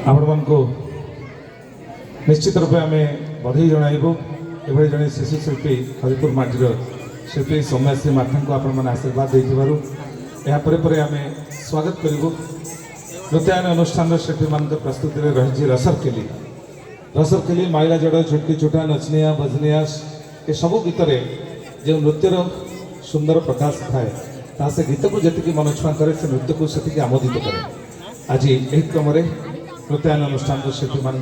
आपण मानक निश्चित रूपे आम बधाई जनइबू एभली जड़े शिशु शिल्पी हरिपुर माटीर शिल्पी सौम्याश्री माथा को आपण आशीर्वाद देपर आम स्वागत करूँ। नृत्यायन अनुष्ठान शिल्पी मान प्रस्तुति रही रसरकेली माइला जड़ झुटकी छुटा नचनिया बजनिया ये सब गीत जो नृत्यर सुंदर प्रकाश थाए से गीत को जी मन छुआ करे से नृत्य को से आमोदित करे। आज यही क्रम नृत्यायन अनुष्ठान शिल्पी मान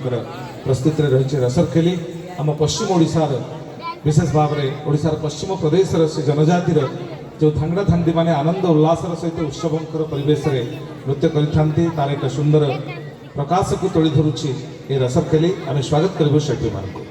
प्रस्तुति रही रसरकेली आम पश्चिम ओडिशार विशेष भाव में ओडिशार पश्चिम प्रदेश से जनजातिर जो थांगड़ा थांगड़ी माने आनंद उल्लासर सहित उत्सवंकर परिवेश नृत्य कर एक सुंदर प्रकाश को तोड़ी धरुची ये रसरकेली आम स्वागत करूँ शिल्पी मान।